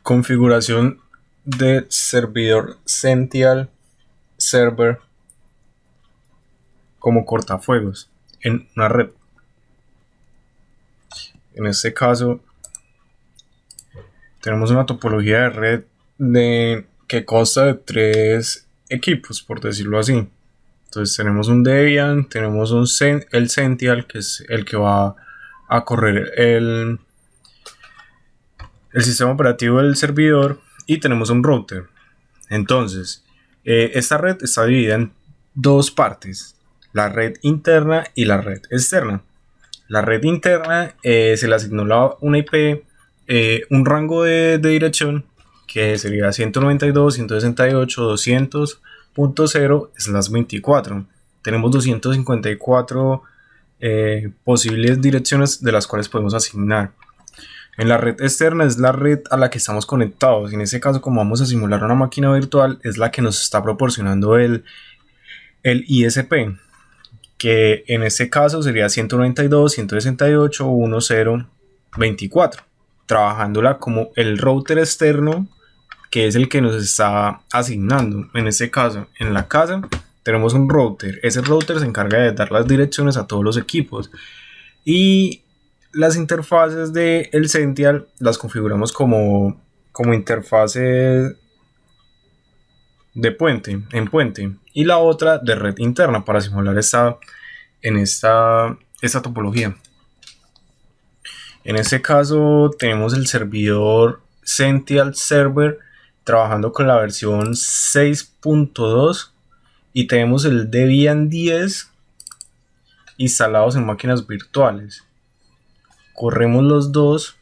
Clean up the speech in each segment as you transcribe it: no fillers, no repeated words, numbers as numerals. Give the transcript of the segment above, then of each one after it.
Configuración de servidor Sential Server como cortafuegos en una red. En este caso tenemos una topología de red que consta de 3 equipos, por decirlo así. Entonces tenemos un Debian, tenemos el Sential, que es el que va a correr el sistema operativo del servidor, y tenemos un router. Entonces esta red está dividida en dos partes: la red interna y la red externa. La red interna se le asignó una IP, un rango de dirección que sería 192.168.200.0/24. Tenemos 254 posibles direcciones de las cuales podemos asignar. En la red externa es la red a la que estamos conectados. En este caso, como vamos a simular una máquina virtual, es la que nos está proporcionando el ISP, que en este caso sería 192.168.10.24, trabajándola como el router externo, que es el que nos está asignando. En este caso, en la casa tenemos un router. Ese router se encarga de dar las direcciones a todos los equipos, y las interfaces del Sential las configuramos como interfaces de puente, y la otra de red interna para simular esta topología. En este caso tenemos el servidor Sential Server trabajando con la versión 6.2 y tenemos el Debian 10 instalados en máquinas virtuales. Corremos los dos.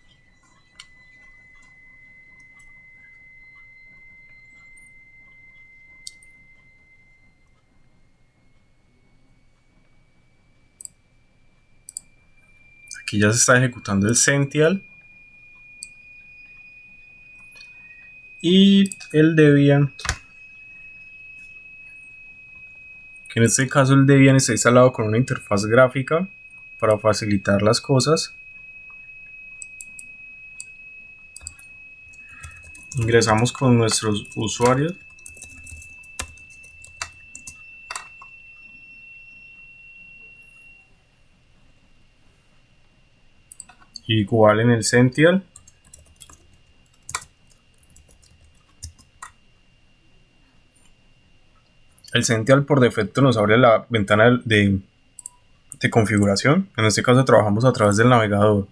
Aquí ya se está ejecutando el Sential y el Debian, que en este caso el Debian está instalado con una interfaz gráfica para facilitar las cosas. Ingresamos con nuestros usuarios. Igual en el Sential. El Sential por defecto nos abre la ventana de configuración. En este caso trabajamos a través del navegador.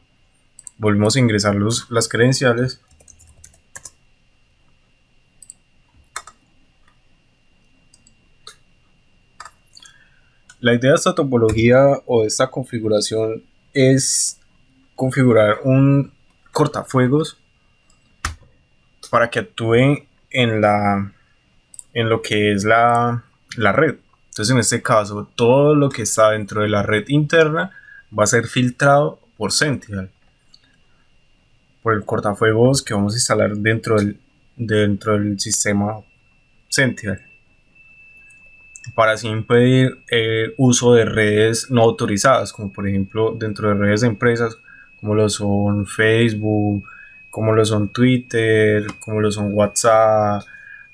Volvemos a ingresar las credenciales. La idea de esta topología o de esta configuración es configurar un cortafuegos para que actúe en lo que es la red. Entonces, en este caso, todo lo que está dentro de la red interna va a ser filtrado por Sential, por el cortafuegos que vamos a instalar dentro del sistema Sential, para así impedir uso de redes no autorizadas, como por ejemplo dentro de redes de empresas como lo son Facebook, como lo son Twitter, como lo son WhatsApp,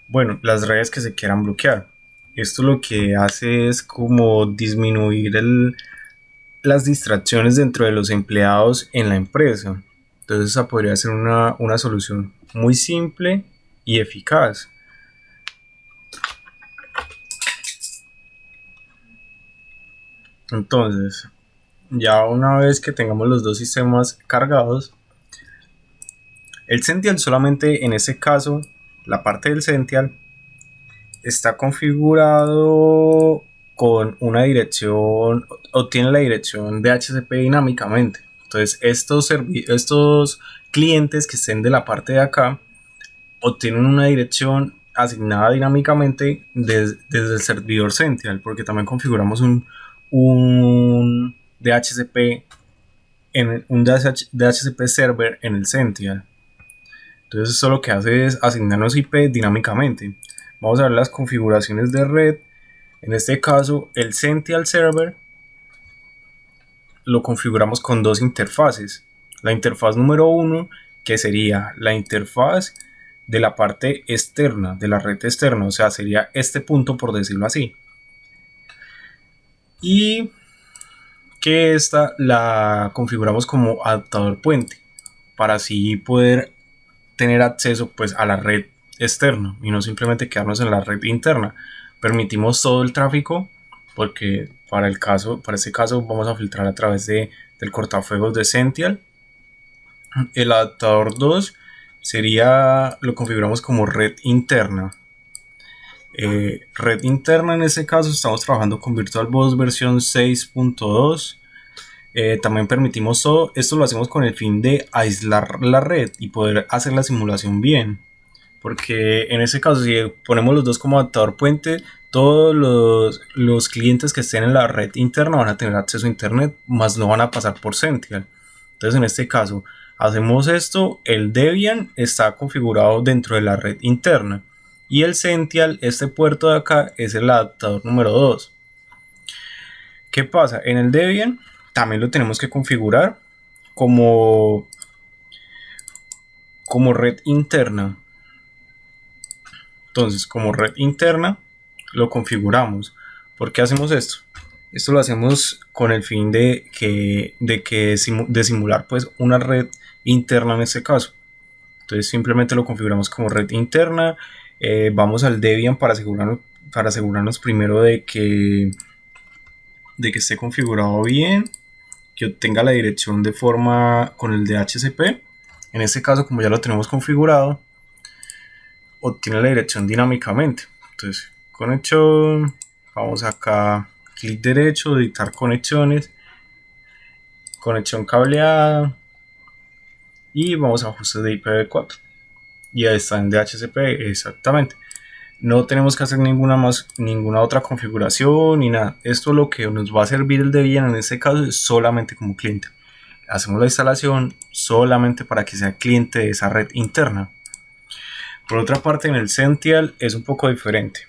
bueno, las redes que se quieran bloquear. Esto lo que hace es como disminuir las distracciones dentro de los empleados en la empresa. Entonces esa podría ser una solución muy simple y eficaz. Entonces, ya una vez que tengamos los dos sistemas cargados, el Sential solamente en este caso, la parte del Sential está configurado con una dirección, obtiene la dirección DHCP dinámicamente. Entonces estos clientes que estén de la parte de acá obtienen una dirección asignada dinámicamente desde el servidor Sential, porque también configuramos un DHCP DHCP server en el Sential. Entonces esto lo que hace es asignarnos IP dinámicamente. Vamos a ver las configuraciones de red. En este caso, el Sential Server lo configuramos con dos interfaces. La interfaz número 1, que sería la interfaz de la parte externa, de la red externa, o sea, sería este punto por decirlo así. Y que esta la configuramos como adaptador puente para así poder tener acceso pues a la red externa y no simplemente quedarnos en la red interna. Permitimos todo el tráfico porque para este caso vamos a filtrar a través del cortafuegos de Sential. El adaptador 2 lo configuramos como red interna. Red interna, en este caso estamos trabajando con VirtualBox versión 6.2. También permitimos todo esto, lo hacemos con el fin de aislar la red y poder hacer la simulación bien, porque en ese caso si ponemos los dos como adaptador puente, todos los clientes que estén en la red interna van a tener acceso a internet, más no van a pasar por Sential. Entonces en este caso hacemos esto, el Debian está configurado dentro de la red interna y el Sential, este puerto de acá, es el adaptador número 2. ¿Qué pasa? En el Debian también lo tenemos que configurar como red interna. Entonces, como red interna lo configuramos. ¿Por qué hacemos esto? Esto lo hacemos con el fin de simular pues una red interna en este caso. Entonces simplemente lo configuramos como red interna. Vamos al Debian para asegurarnos primero de que esté configurado bien, que obtenga la dirección de forma con el DHCP. En este caso, como ya lo tenemos configurado, obtiene la dirección dinámicamente. Entonces, conexión, vamos acá, clic derecho, editar conexiones, conexión cableada y vamos a ajustes de IPv4 y ahí está en DHCP exactamente. No tenemos que hacer ninguna otra configuración ni nada. Esto lo que nos va a servir el Debian en este caso es solamente como cliente. Hacemos la instalación solamente para que sea cliente de esa red interna. Por otra parte, en el Sential es un poco diferente,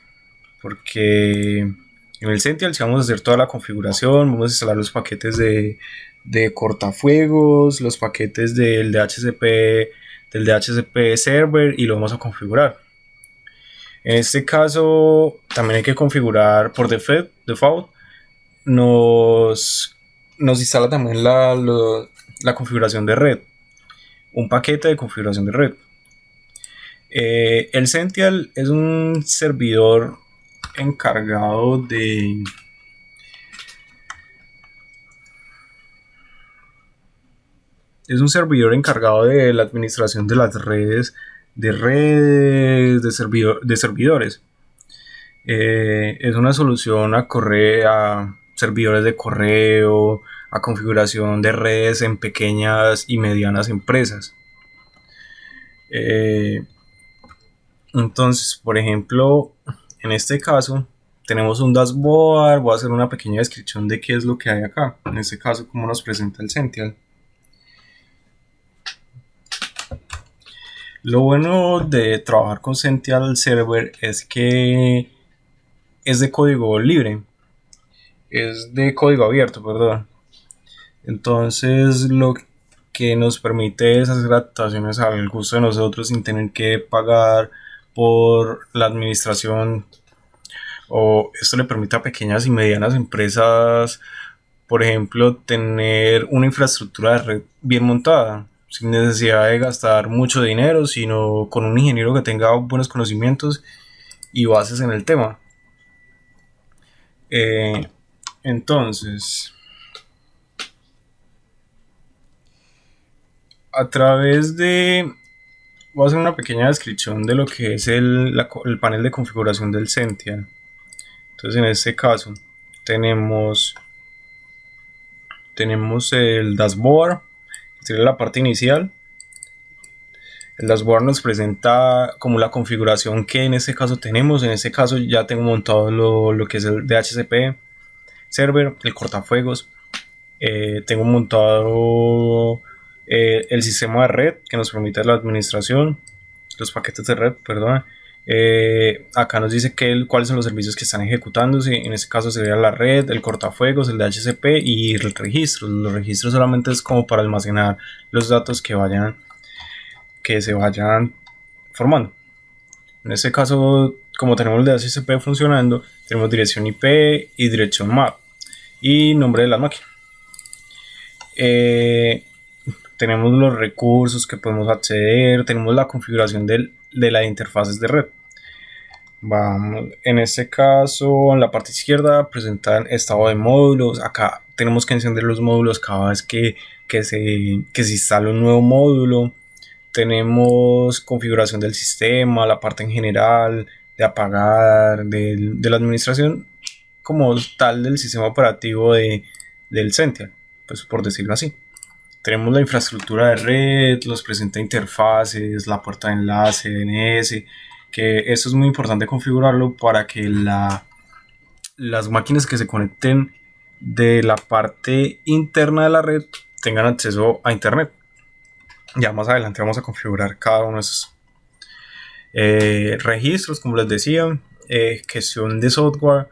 porque en el Sential si vamos a hacer toda la configuración, vamos a instalar los paquetes de cortafuegos, los paquetes del DHCP server y lo vamos a configurar. En este caso también hay que configurar por default, nos instala también la configuración de red, un paquete de configuración de red. El Sential es un servidor encargado de la administración de las redes de servidores. Es una solución a servidores de correo, a configuración de redes en pequeñas y medianas empresas. Entonces, por ejemplo, en este caso tenemos un dashboard. Voy a hacer una pequeña descripción de qué es lo que hay acá. En este caso, cómo nos presenta el Sential. Lo bueno de trabajar con Sential Server es que es de código libre, es de código abierto, perdón. Entonces lo que nos permite es hacer adaptaciones al gusto de nosotros sin tener que pagar por la administración, o esto le permite a pequeñas y medianas empresas, por ejemplo, tener una infraestructura de red bien montada sin necesidad de gastar mucho dinero, sino con un ingeniero que tenga buenos conocimientos y bases en el tema. Entonces, voy a hacer una pequeña descripción de lo que es el panel de configuración del Sential. Entonces, en este caso tenemos el dashboard, que sería la parte inicial. El dashboard nos presenta como la configuración que en este caso tenemos. En este caso ya tengo montado lo que es el DHCP server, el cortafuegos. Tengo montado el sistema de red que nos permite la administración, los paquetes de red, perdón. Acá nos dice cuáles son los servicios que están ejecutándose. En este caso sería la red, el cortafuegos, el DHCP y el registro. Los registros solamente es como para almacenar los datos que se vayan formando. En este caso, como tenemos el DHCP funcionando, tenemos dirección IP y dirección MAC y nombre de la máquina. Tenemos los recursos que podemos acceder, tenemos la configuración de las interfaces de red. Vamos, en este caso, en la parte izquierda presentan estado de módulos. Acá tenemos que encender los módulos cada vez que se instala un nuevo módulo. Tenemos configuración del sistema, la parte en general, de apagar, de la administración como tal del sistema operativo del Sentinel, pues por decirlo así. Tenemos la infraestructura de red, los presenta interfaces, la puerta de enlace, DNS, que eso es muy importante configurarlo para que las máquinas que se conecten de la parte interna de la red tengan acceso a internet. Ya más adelante vamos a configurar cada uno de esos registros, como les decía, gestión de software,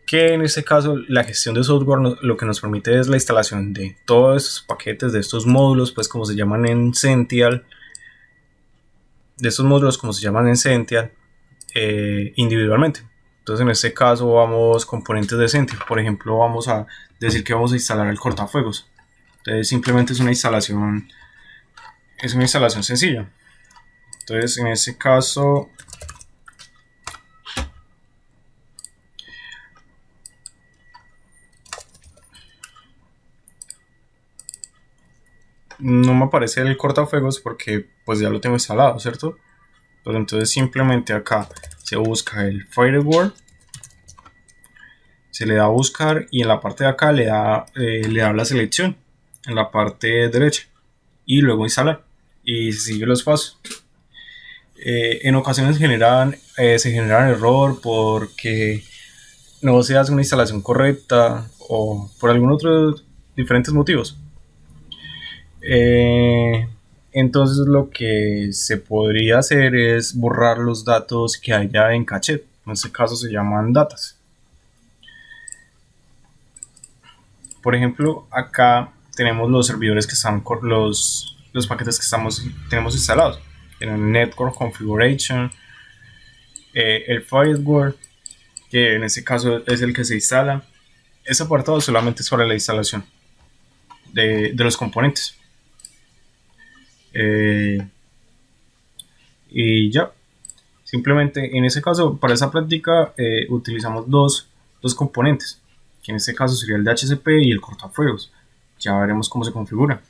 que en este caso la gestión de software lo que nos permite es la instalación de todos estos paquetes, de estos módulos, pues como se llaman en Sentinel, individualmente. Entonces en este caso vamos componentes de Sentinel, por ejemplo vamos a decir que vamos a instalar el cortafuegos. Entonces simplemente es una instalación sencilla. Entonces en este caso no me aparece el cortafuegos porque pues ya lo tengo instalado, ¿cierto? Pues entonces simplemente acá se busca el firewall, se le da a buscar y en la parte de acá le da la selección en la parte derecha y luego instalar y sigue los pasos. En ocasiones se generan error porque no se hace una instalación correcta o por algún otro diferentes motivos. Entonces lo que se podría hacer es borrar los datos que haya en caché. En este caso se llaman datas. Por ejemplo, acá tenemos los servidores que están con los paquetes que tenemos instalados. Tenemos Network Configuration, el Firewall, que en este caso es el que se instala. Este apartado solamente es para la instalación de los componentes. Y ya, simplemente en ese caso, para esa práctica utilizamos dos componentes, que en este caso sería el DHCP y el cortafuegos. Ya veremos cómo se configura.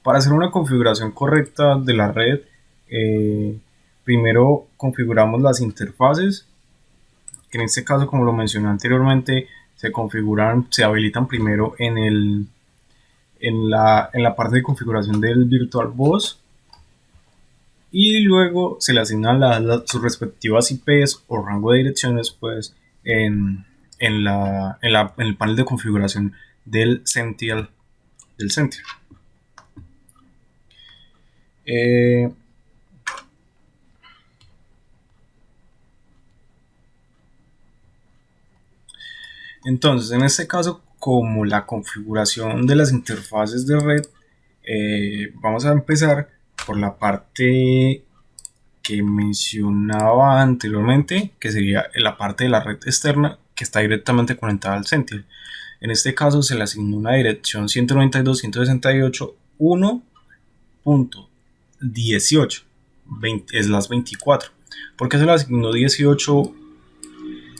Para hacer una configuración correcta de la red, primero configuramos las interfaces, que en este caso, como lo mencioné anteriormente, se habilitan primero en la parte de configuración del VirtualBox y luego se le asignan sus respectivas IPs o rango de direcciones pues en el panel de configuración del Sentinel. Entonces, en este caso, como la configuración de las interfaces de red, vamos a empezar por la parte que mencionaba anteriormente, que sería la parte de la red externa que está directamente conectada al Sentinel. En este caso se le asignó una dirección 192.168.1.18 es las 24. ¿Por qué se le asignó 18?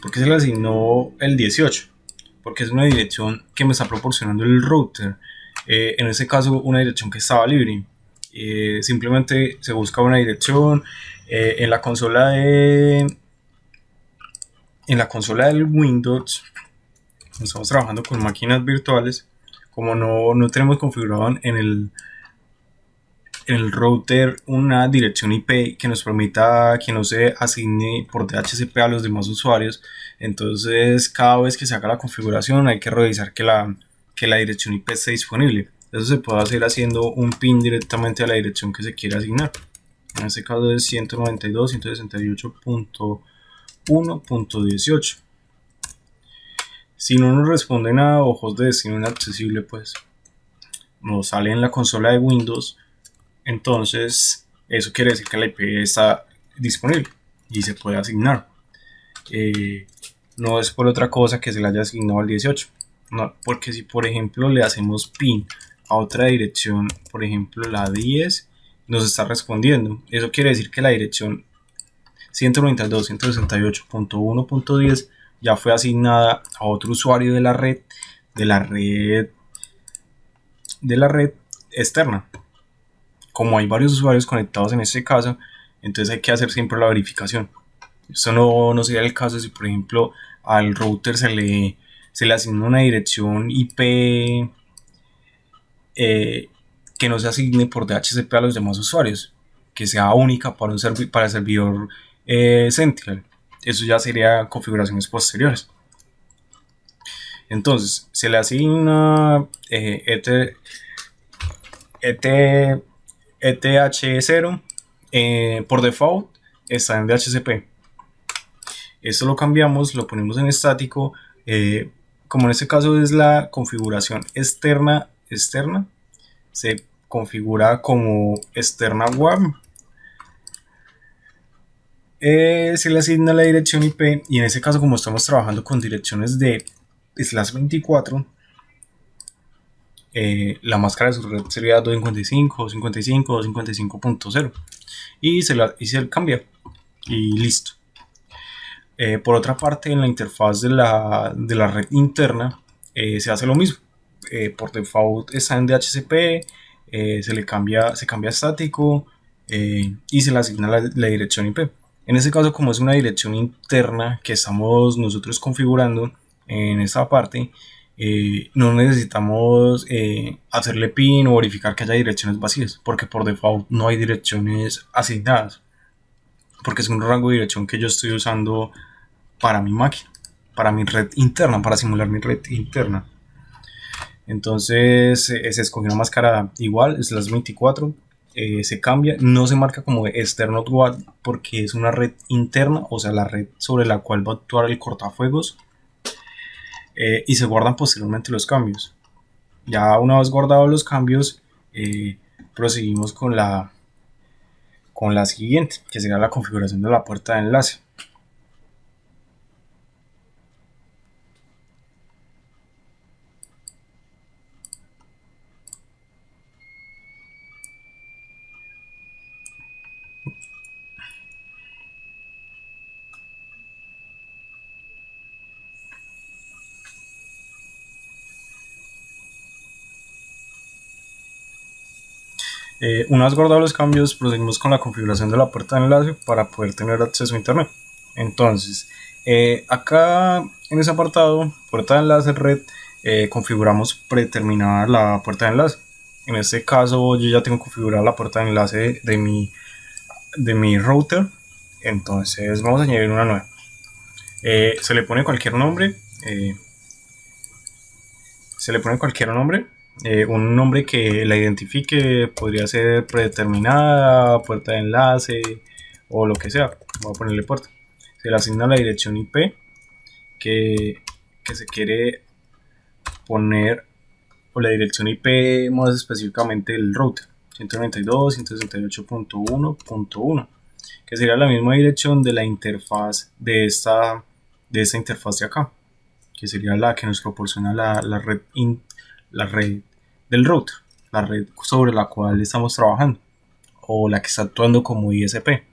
¿Por qué se le asignó el 18? Porque es una dirección que me está proporcionando el router. En este caso, una dirección que estaba libre. Simplemente se busca una dirección en la consola del Windows. Estamos trabajando con máquinas virtuales. Como no tenemos configurado en el router una dirección IP que nos permita que no se asigne por DHCP a los demás usuarios, entonces cada vez que se haga la configuración hay que revisar que la dirección IP esté disponible. Eso se puede hacer haciendo un pin directamente a la dirección que se quiere asignar. En este caso es 192.168.1.18. Si no nos responde nada, ojos de destino inaccesible, pues nos sale en la consola de Windows, entonces eso quiere decir que la IP está disponible y se puede asignar. No es por otra cosa que se le haya asignado al 18, no, porque si por ejemplo le hacemos pin a otra dirección, por ejemplo la 10, nos está respondiendo. Eso quiere decir que la dirección 192.168.1.10 ya fue asignada a otro usuario de la red, de la red, de la red externa. Como hay varios usuarios conectados en este caso, entonces hay que hacer siempre la verificación. Esto no sería el caso si, por ejemplo, al router se le asigna una dirección IP que no se asigne por DHCP a los demás usuarios, que sea única para, para el servidor Sentinel. Eso ya sería configuraciones posteriores. Entonces, se le asigna ETH0 por default está en DHCP. Esto lo cambiamos, lo ponemos en estático. Como en este caso es la configuración externa, se configura como externa WAV. Se le asigna la dirección IP y en este caso, como estamos trabajando con direcciones de /24, la máscara de su red sería 255, 55, 55.0 y se le cambia y listo. Por otra parte, en la interfaz de la red interna se hace lo mismo. Por default está en DHCP, se cambia estático y se le asigna la dirección IP. En este caso, como es una dirección interna que estamos nosotros configurando en esta parte, no necesitamos hacerle pin o verificar que haya direcciones vacías, porque por default no hay direcciones asignadas, porque es un rango de dirección que yo estoy usando para mi máquina, para mi red interna, para simular mi red interna. Entonces se escogió una máscara igual, es las 24, se cambia, no se marca como externo WAV porque es una red interna, o sea, la red sobre la cual va a actuar el cortafuegos, y se guardan posteriormente los cambios. Ya una vez guardados los cambios, proseguimos con la siguiente, que sería la configuración de la puerta de enlace. Una vez guardados los cambios, procedimos con la configuración de la puerta de enlace para poder tener acceso a internet. Entonces, acá en ese apartado, puerta de enlace red, configuramos predeterminada la puerta de enlace. En este caso, yo ya tengo configurada la puerta de enlace de mi router. Entonces, vamos a añadir una nueva. Se le pone cualquier nombre. Un nombre que la identifique, podría ser predeterminada, puerta de enlace o lo que sea. Voy a ponerle puerta. Se le asigna la dirección IP que se quiere poner, o la dirección IP más específicamente del router, 192.168.1.1, que sería la misma dirección de la interfaz de esta interfaz de acá, que sería la que nos proporciona la red del router, la red sobre la cual estamos trabajando, o la que está actuando como ISP.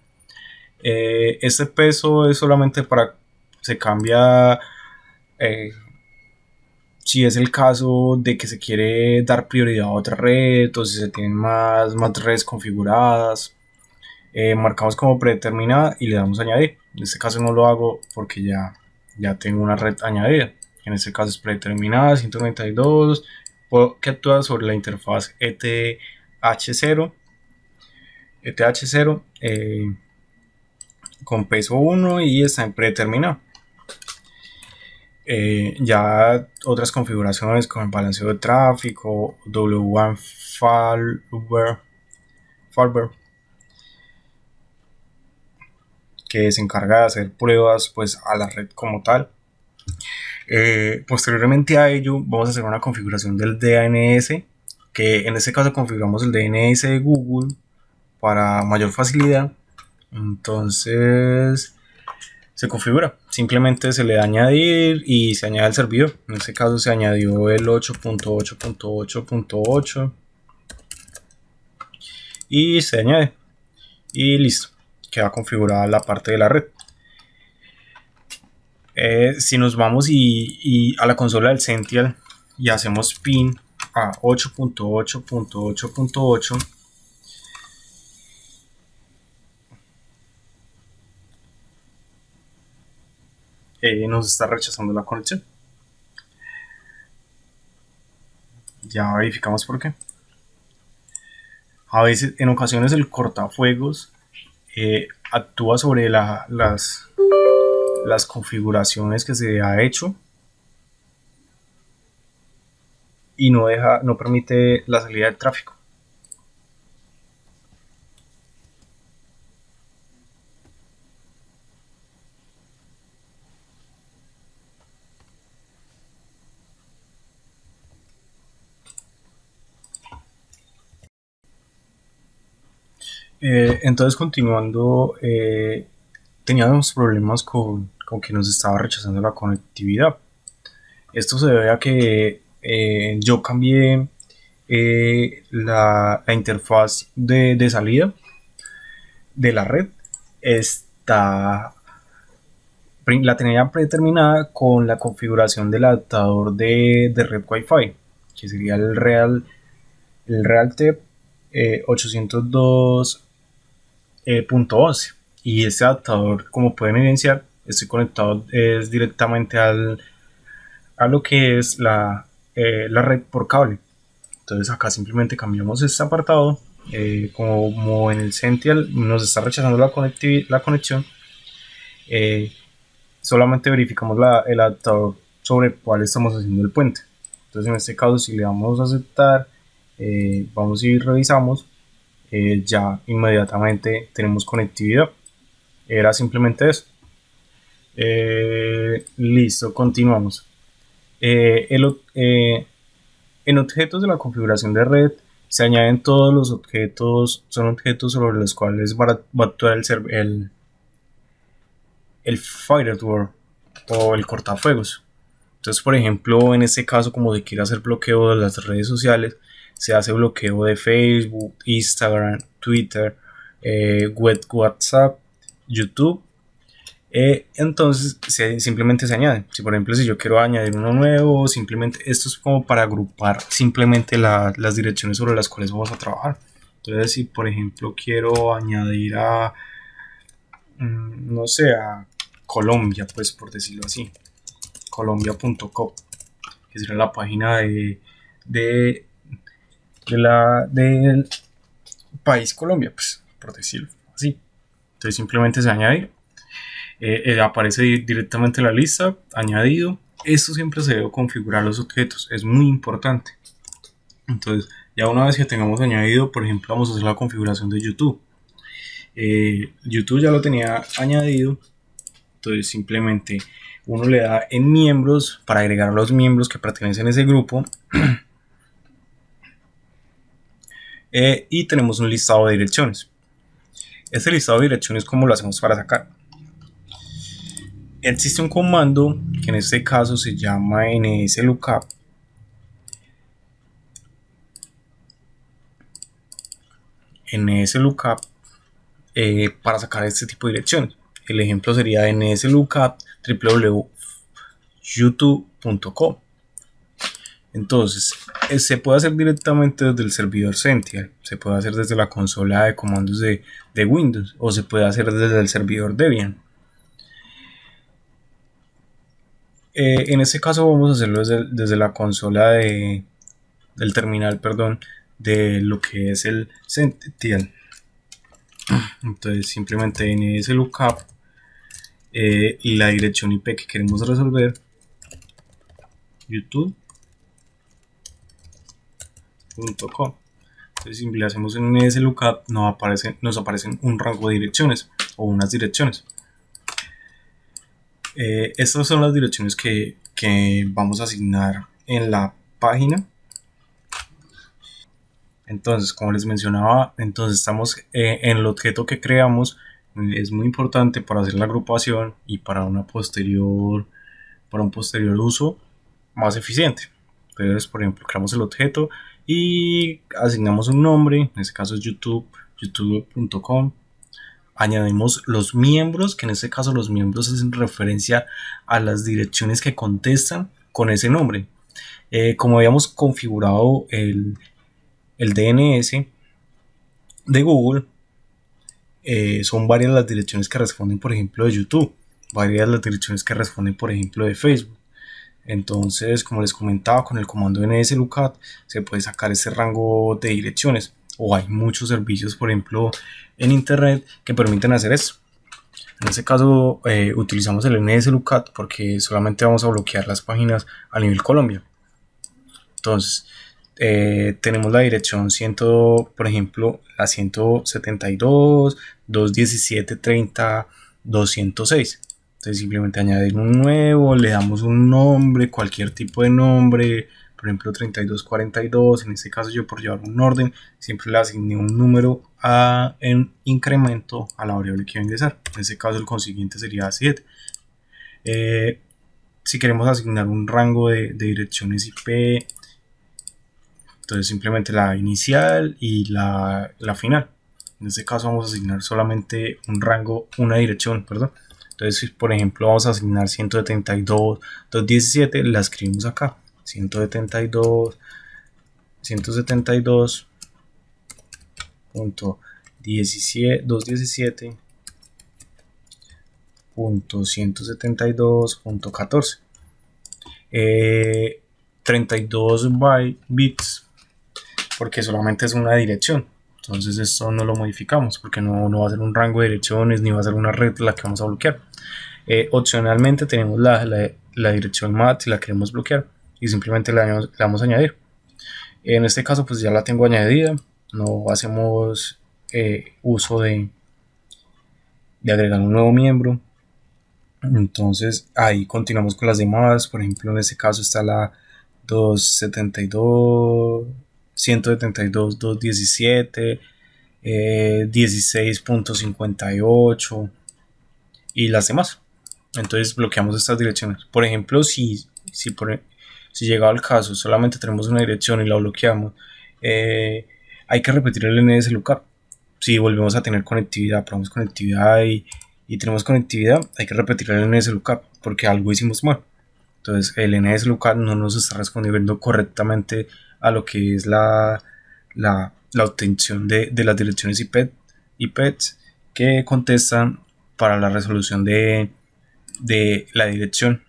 Este peso es solamente se cambia si es el caso de que se quiere dar prioridad a otra red, o si se tienen más redes configuradas. Marcamos como predeterminada y le damos a añadir. En este caso no lo hago porque ya tengo una red añadida. En este caso es predeterminada 192, que actúa sobre la interfaz ETH0 con peso 1 y está en predeterminado. Ya otras configuraciones como el balanceo de tráfico, W1 Fallback, que se encarga de hacer pruebas pues a la red como tal. Posteriormente a ello vamos a hacer una configuración del DNS, que en este caso configuramos el DNS de Google para mayor facilidad. Entonces se configura, simplemente se le da añadir y se añade el servidor. En este caso se añadió el 8.8.8.8 y se añade y listo, queda configurada la parte de la red. Si nos vamos y a la consola del Sential y hacemos pin a 8.8.8.8, nos está rechazando la conexión. Ya verificamos por qué. A veces, en ocasiones, el cortafuegos actúa sobre las configuraciones que se ha hecho y no permite la salida del tráfico. Entonces, continuando, teníamos problemas con que nos estaba rechazando la conectividad. Esto se debe a que yo cambié la interfaz de salida de la red. La tenía predeterminada con la configuración del adaptador de red Wi-Fi, que sería el Realtek 802.11. Y este adaptador, como pueden evidenciar, estoy conectado directamente a lo que es la red por cable. Entonces acá simplemente cambiamos este apartado. Como en el Sential nos está rechazando la conexión, solamente verificamos el adaptador sobre el cual estamos haciendo el puente. Entonces en este caso, si le damos a aceptar, vamos y revisamos, ya inmediatamente tenemos conectividad. Era simplemente eso. Listo, continuamos. En objetos de la configuración de red se añaden todos los objetos, son objetos sobre los cuales va a actuar el firewall o el cortafuegos. Entonces, por ejemplo, en este caso, como se quiere hacer bloqueo de las redes sociales, se hace bloqueo de Facebook, Instagram, Twitter, WhatsApp, YouTube. Entonces simplemente se añade. Si por ejemplo, si yo quiero añadir uno nuevo, simplemente esto es como para agrupar simplemente las direcciones sobre las cuales vamos a trabajar. Entonces, si por ejemplo quiero añadir a no sé, a Colombia, pues por decirlo así, colombia.com, que será la página del país Colombia, pues por decirlo así. Entonces simplemente se añade, aparece directamente la lista, añadido. Esto siempre se debe configurar los objetos, es muy importante. Entonces, ya una vez que tengamos añadido, por ejemplo, vamos a hacer la configuración de YouTube. YouTube ya lo tenía añadido, entonces simplemente uno le da en miembros para agregar a los miembros que pertenecen a ese grupo. Y tenemos un listado de direcciones. Este listado de direcciones, ¿cómo lo hacemos para sacar? Existe un comando que en este caso se llama nslookup. nslookup para sacar este tipo de direcciones. El ejemplo sería nslookup www.youtube.com. Entonces, se puede hacer directamente desde el servidor Sential, se puede hacer desde la consola de comandos de Windows, o se puede hacer desde el servidor Debian. En este caso vamos a hacerlo desde la consola del terminal, perdón, de lo que es el Sential. Entonces simplemente nslookup y la dirección IP que queremos resolver, youtube.com. Entonces, si le hacemos un nslookup, nos aparecen un rango de direcciones o unas direcciones. Estas son las direcciones que vamos a asignar en la página. Entonces, como les mencionaba, entonces estamos en el objeto que creamos. Es muy importante para hacer la agrupación y para un posterior uso más eficiente. Entonces, por ejemplo, creamos el objeto y asignamos un nombre, en este caso es YouTube, youtube.com. Añadimos los miembros, que en este caso los miembros es en referencia a las direcciones que contestan con ese nombre. Como habíamos configurado el DNS de Google, son varias las direcciones que responden, por ejemplo, de YouTube, varias las direcciones que responden, por ejemplo, de Facebook. Entonces, como les comentaba, con el comando nslookup se puede sacar ese rango de direcciones, o hay muchos servicios, por ejemplo, en internet que permiten hacer eso. En este caso utilizamos el nslookup porque solamente vamos a bloquear las páginas a nivel Colombia. Entonces tenemos la dirección por ejemplo, la 172, 217, 30, 206. Entonces simplemente añadir un nuevo, le damos un nombre, cualquier tipo de nombre, por ejemplo 3242. En este caso yo, por llevar un orden, siempre le asigné un número en incremento a la variable que voy a ingresar. En este caso el consiguiente sería 7. Si queremos asignar un rango de direcciones IP, entonces simplemente la inicial y la final. En este caso vamos a asignar solamente un rango, una dirección, perdón. Entonces, por ejemplo, vamos a asignar 172.217, la escribimos acá. 172.217.172.14. 32 bits porque solamente es una dirección. Entonces esto no lo modificamos porque no va a ser un rango de direcciones ni va a ser una red la que vamos a bloquear. Opcionalmente tenemos la dirección MAT si la queremos bloquear y simplemente le vamos a añadir. En este caso pues ya la tengo añadida, no hacemos uso de agregar un nuevo miembro. Entonces ahí continuamos con las demás. Por ejemplo, en este caso está la 272, 172, 217, 16.58 y las demás. Entonces bloqueamos estas direcciones. Por ejemplo, si llegado al caso solamente tenemos una dirección y la bloqueamos, hay que repetir el nslookup. Si volvemos a tener conectividad, probamos conectividad y tenemos conectividad, hay que repetir el nslookup porque algo hicimos mal. Entonces el nslookup no nos está respondiendo correctamente a lo que es la obtención de las direcciones IPs que contestan para la resolución de la dirección.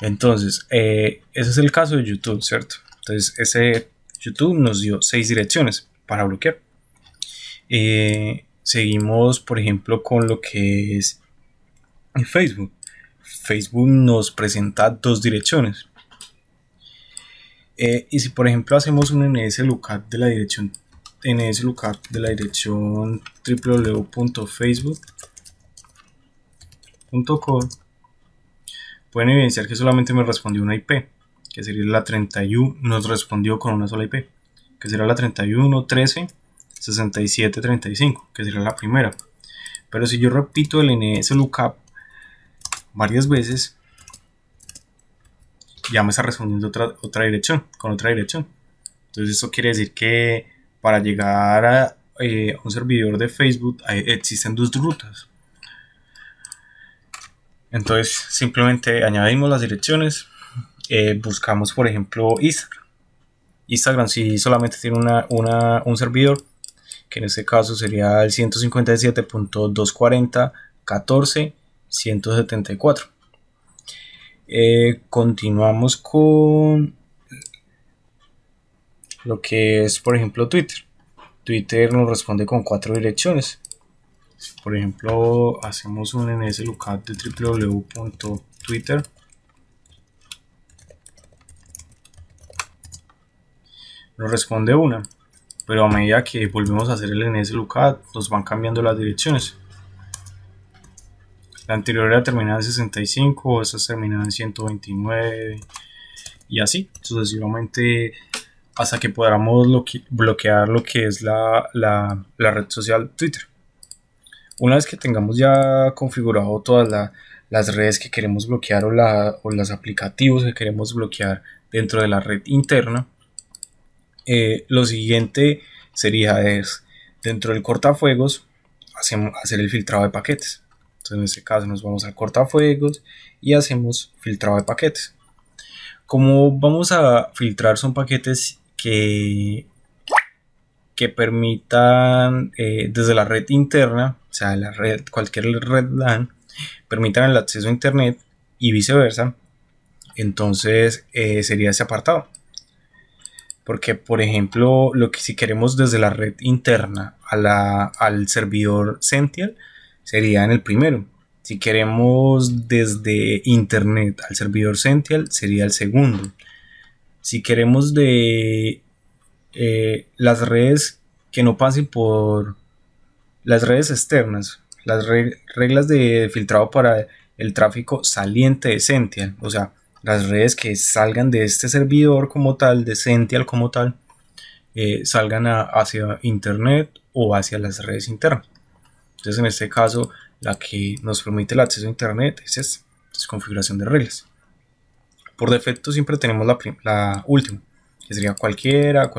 Entonces ese es el caso de YouTube, ¿cierto? Entonces ese YouTube nos dio 6 direcciones para bloquear. Seguimos, por ejemplo, con lo que es Facebook. Facebook nos presenta 2 direcciones. Y si, por ejemplo, hacemos un nslookup de la dirección www.facebook.com, pueden evidenciar que solamente me respondió una IP, que sería la 31, nos respondió con una sola IP, que sería la 31, 13, 67, 35, que sería la primera. Pero si yo repito el nslookup varias veces, ya me está respondiendo otra dirección, con otra dirección. Entonces eso quiere decir que para llegar a un servidor de Facebook existen 2 rutas. Entonces simplemente añadimos las direcciones, buscamos por ejemplo Instagram si solamente tiene un servidor, que en este caso sería el 157.240.14.174. Continuamos con lo que es, por ejemplo, Twitter nos responde con 4 direcciones. Por ejemplo, hacemos un nslookup de www.twitter, nos responde una, pero a medida que volvemos a hacer el nslookup nos van cambiando las direcciones. La anterior era terminada en 65, esta terminada en 129 y así sucesivamente hasta que podamos bloquear lo que es la red social Twitter. Una vez que tengamos ya configurado todas las redes que queremos bloquear o los aplicativos que queremos bloquear dentro de la red interna, lo siguiente sería dentro del cortafuegos hacer el filtrado de paquetes. Entonces en este caso nos vamos al cortafuegos y hacemos filtrado de paquetes. Como vamos a filtrar son paquetes que permitan desde la red interna, o sea, la red, cualquier red LAN, permitan el acceso a internet y viceversa. Entonces sería ese apartado. Porque, por ejemplo, si queremos desde la red interna al servidor Sential, sería en el primero. Si queremos desde internet al servidor Sential, sería el segundo. Si queremos de las redes que no pasen por las redes externas, las reglas de filtrado para el tráfico saliente de Sential, o sea, las redes que salgan de este servidor como tal, de Sential como tal, salgan hacia internet o hacia las redes internas. Entonces en este caso la que nos permite el acceso a internet es esta, es configuración de reglas. Por defecto siempre tenemos la última, que sería cualquiera.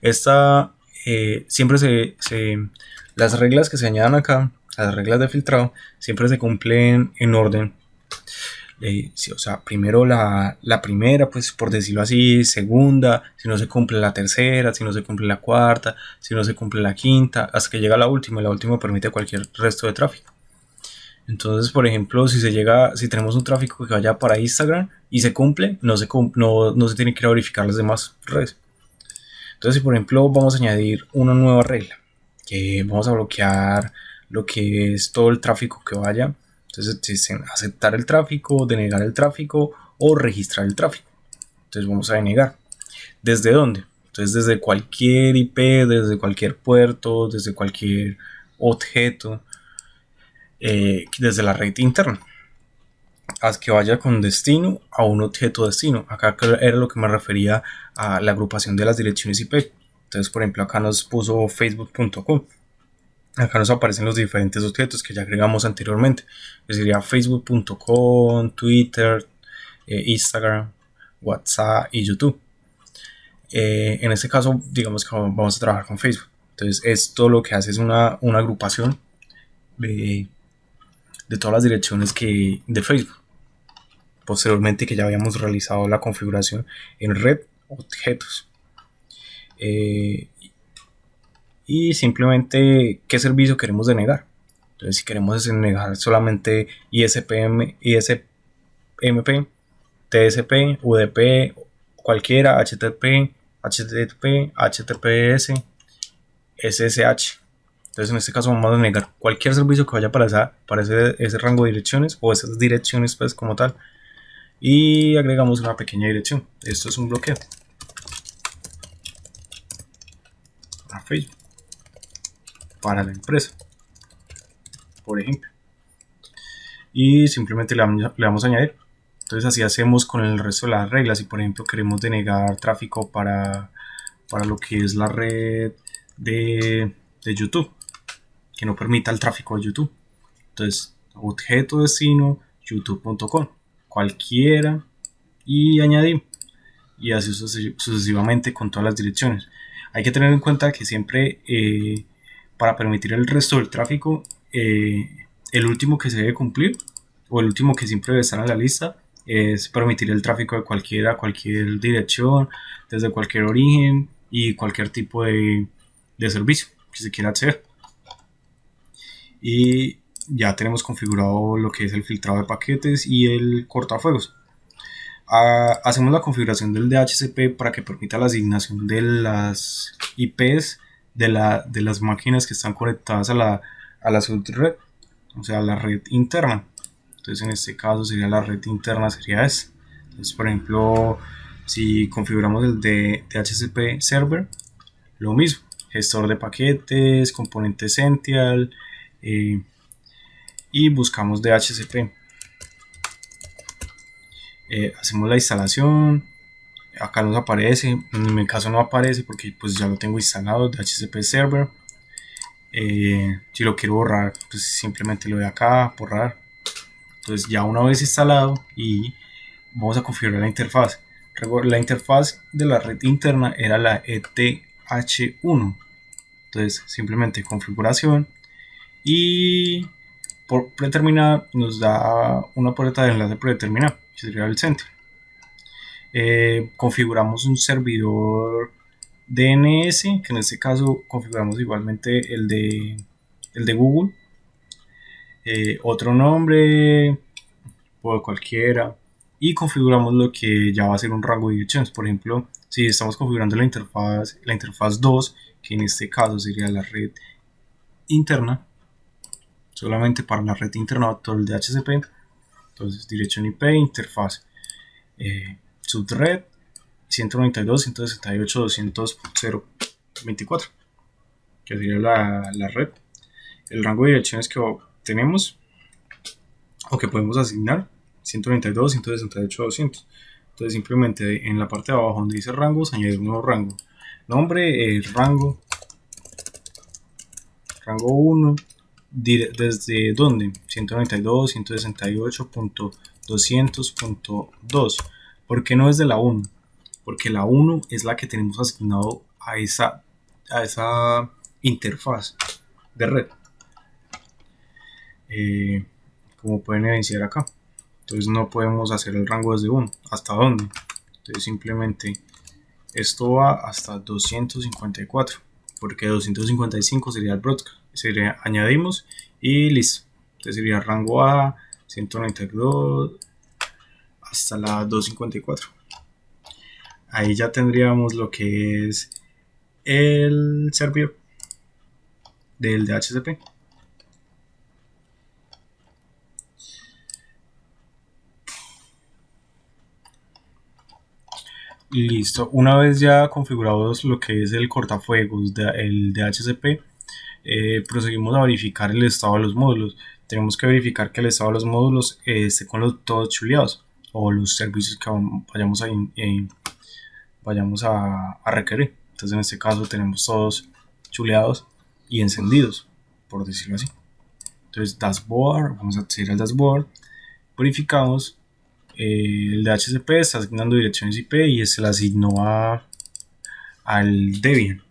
Esta siempre las reglas que se añadan acá, las reglas de filtrado, siempre se cumplen en orden. Sí, o sea, primero la primera, pues por decirlo así, segunda, si no se cumple la tercera, si no se cumple la cuarta, si no se cumple la quinta, hasta que llega la última, y la última permite cualquier resto de tráfico. Entonces, por ejemplo, si tenemos un tráfico que vaya para Instagram y se cumple, no se tiene que ir a verificar las demás redes. Entonces, si por ejemplo vamos a añadir una nueva regla, que vamos a bloquear lo que es todo el tráfico que vaya, entonces existen aceptar el tráfico, denegar el tráfico o registrar el tráfico. Entonces vamos a denegar. ¿Desde dónde? Entonces desde cualquier IP, desde cualquier puerto, desde cualquier objeto, desde la red interna, haz que vaya con destino a un objeto destino. Acá era lo que me refería a la agrupación de las direcciones IP. Entonces, por ejemplo, acá nos puso facebook.com. Acá nos aparecen los diferentes objetos que ya agregamos anteriormente, que sería facebook.com, Twitter, Instagram, WhatsApp y YouTube. En este caso, digamos que vamos a trabajar con Facebook. Entonces, esto lo que hace es una agrupación de todas las direcciones de Facebook. Posteriormente que ya habíamos realizado la configuración en red objetos. Y simplemente qué servicio queremos denegar. Entonces, si queremos denegar solamente ISPM, ISMP, TSP, UDP, cualquiera, HTTP, HTTPS, SSH. Entonces, en este caso vamos a denegar cualquier servicio que vaya para ese rango de direcciones o esas direcciones, pues, como tal. Y agregamos una pequeña dirección. Esto es un bloqueo a Facebook para la empresa, por ejemplo, y simplemente le vamos a añadir. Entonces así hacemos con el resto de las reglas. Si por ejemplo queremos denegar tráfico para lo que es la red de YouTube, que no permita el tráfico de YouTube, entonces objeto destino youtube.com, cualquiera, y añadir, y así sucesivamente con todas las direcciones. Hay que tener en cuenta que siempre para permitir el resto del tráfico, el último que se debe cumplir o el último que siempre debe estar en la lista es permitir el tráfico de cualquier dirección, desde cualquier origen y cualquier tipo de servicio que se quiera acceder. Y ya tenemos configurado lo que es el filtrado de paquetes y el cortafuegos. Hacemos la configuración del DHCP para que permita la asignación de las IPs de las máquinas que están conectadas a la subred, o sea, a la red interna. Entonces en este caso sería la red interna, sería esta. Entonces, por ejemplo, si configuramos el de DHCP server, lo mismo, gestor de paquetes, componente Sential, y buscamos DHCP. Hacemos la instalación, acá nos aparece, en mi caso no aparece porque pues ya lo tengo instalado, DHCP server. Si lo quiero borrar, pues simplemente lo doy acá, borrar. Entonces ya una vez instalado, y vamos a configurar la interfaz. La interfaz de la red interna era la ETH1. Entonces simplemente configuración, y por predeterminar nos da una puerta de enlace predeterminado, que sería el Sentinel. Configuramos un servidor DNS, que en este caso configuramos igualmente el de Google, otro nombre o cualquiera, y configuramos lo que ya va a ser un rango de direcciones. Por ejemplo, si estamos configurando la interfaz 2, que en este caso sería la red interna, solamente para la red interna todo el DHCP. Entonces dirección IP, interfaz, subred 192.168.200.024, que sería la red. El rango de direcciones que tenemos o que podemos asignar, 192.168.200. Entonces simplemente en la parte de abajo donde dice rangos, añadir un nuevo rango. Nombre, rango 1, desde donde, 192.168.200.2. ¿Por qué no es de la 1? Porque la 1 es la que tenemos asignado a esa interfaz de red. Como pueden evidenciar acá. Entonces no podemos hacer el rango desde 1. ¿Hasta dónde? Entonces simplemente esto va hasta 254, porque 255 sería el broadcast. Añadimos y listo. Entonces sería rango A, 192 hasta la 254. Ahí ya tendríamos lo que es el servidor del DHCP. Listo, una vez ya configurados lo que es el cortafuegos, el DHCP, proseguimos a verificar el estado de los módulos. Tenemos que verificar que el estado de los módulos esté con todos chuleados, o los servicios que vayamos a requerir. Entonces en este caso tenemos todos chuleados y encendidos, por decirlo así. Entonces dashboard, vamos a acceder al dashboard, verificamos. El DHCP está asignando direcciones IP y se la asignó al Debian.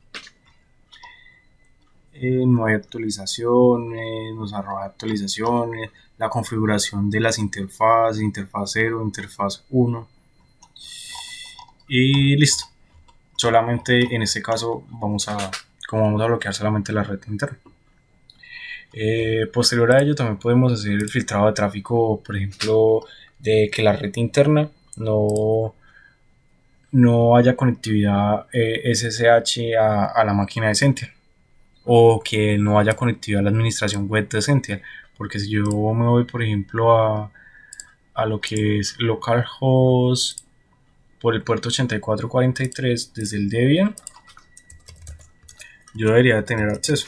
No hay actualizaciones, nos arroja actualizaciones, la configuración de las interfaces, interfaz 0, interfaz 1, y listo. Solamente en este caso vamos a bloquear solamente la red interna. Posterior a ello también podemos hacer el filtrado de tráfico, por ejemplo, de que la red interna no haya conectividad SSH a la máquina de Sentinel, o que no haya conectividad a la administración web de Sentinel, porque si yo me voy por ejemplo a lo que es localhost por el puerto 8443 desde el Debian, yo debería tener acceso.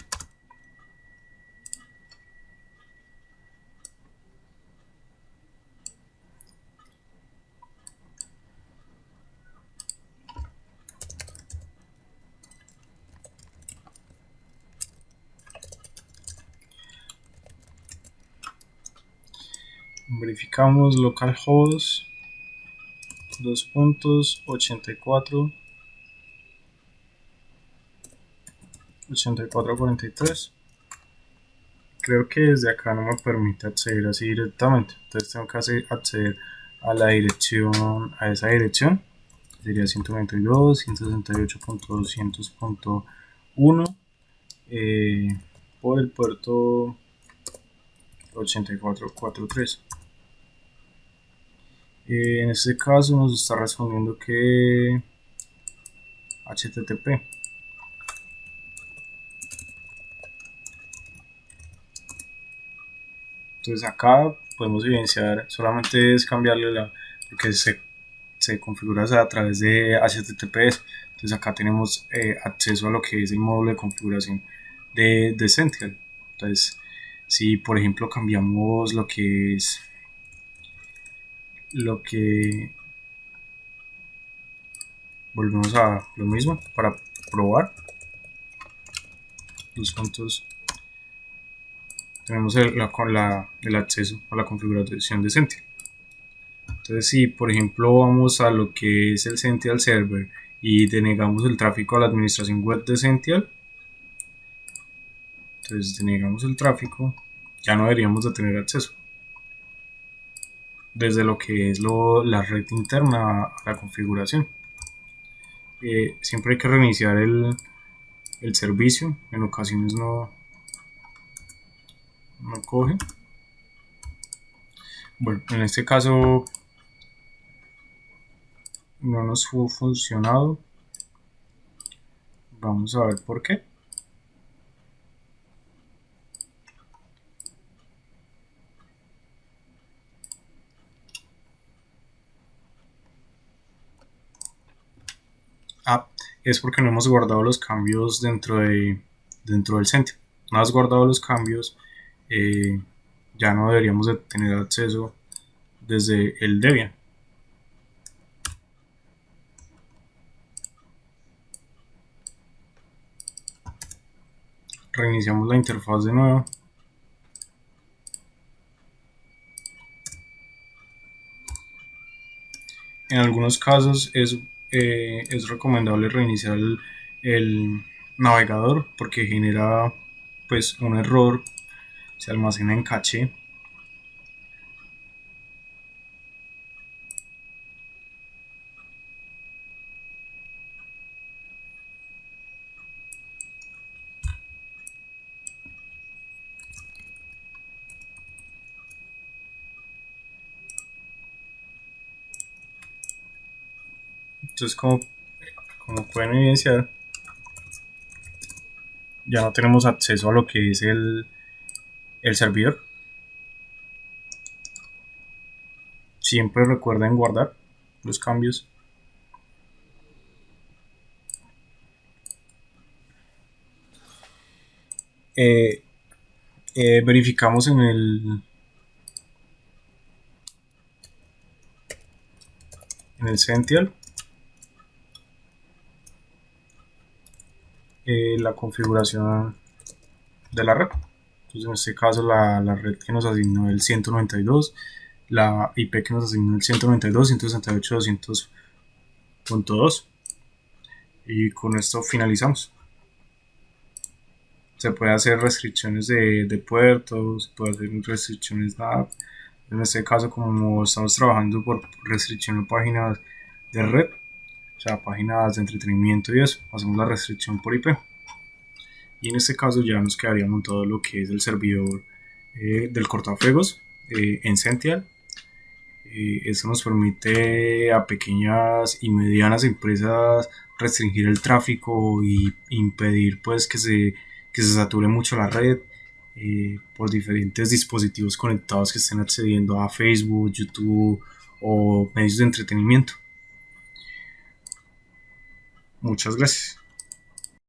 Verificamos localhost 2.8443. Creo que desde acá no me permite acceder así directamente, entonces tengo que acceder a la dirección, a esa dirección, sería 192.168.200.1, por el puerto 8443. En este caso nos está respondiendo que HTTP. Entonces acá podemos evidenciar, solamente es cambiarle lo que se configura a través de HTTPS. Entonces acá tenemos acceso a lo que es el módulo de configuración de Sentinel. Entonces si por ejemplo cambiamos lo que Volvemos a lo mismo para probar. Los puntos. Tenemos el acceso a la configuración de Sential. Entonces, si por ejemplo vamos a lo que es el Sential Server y denegamos el tráfico a la administración web de Sential, entonces denegamos el tráfico, ya no deberíamos de tener acceso desde lo que es la red interna a la configuración. Siempre hay que reiniciar el servicio, en ocasiones no coge. Bueno, en este caso no nos fue funcionado. Vamos a ver por qué. Es porque no hemos guardado los cambios dentro del Sential. No has guardado los cambios, ya no deberíamos de tener acceso desde el Debian. Reiniciamos la interfaz de nuevo. En algunos casos es recomendable reiniciar el navegador porque genera pues un error, se almacena en caché. Entonces, como pueden evidenciar, ya no tenemos acceso a lo que es el servidor. Siempre recuerden guardar los cambios. Verificamos en el Sential la configuración de la red. Entonces, en este caso la red que nos asignó el 192, la IP que nos asignó el 192.168.200.2, y con esto finalizamos. Se puede hacer restricciones de puertos, se puede hacer restricciones de app. En este caso, como estamos trabajando por restricción de páginas de red, o sea, páginas de entretenimiento y eso, hacemos la restricción por IP. Y en este caso ya nos quedaría montado lo que es el servidor del cortafuegos en Sential. Eso nos permite a pequeñas y medianas empresas restringir el tráfico y impedir pues que se sature mucho la red por diferentes dispositivos conectados que estén accediendo a Facebook, YouTube o medios de entretenimiento. Muchas gracias.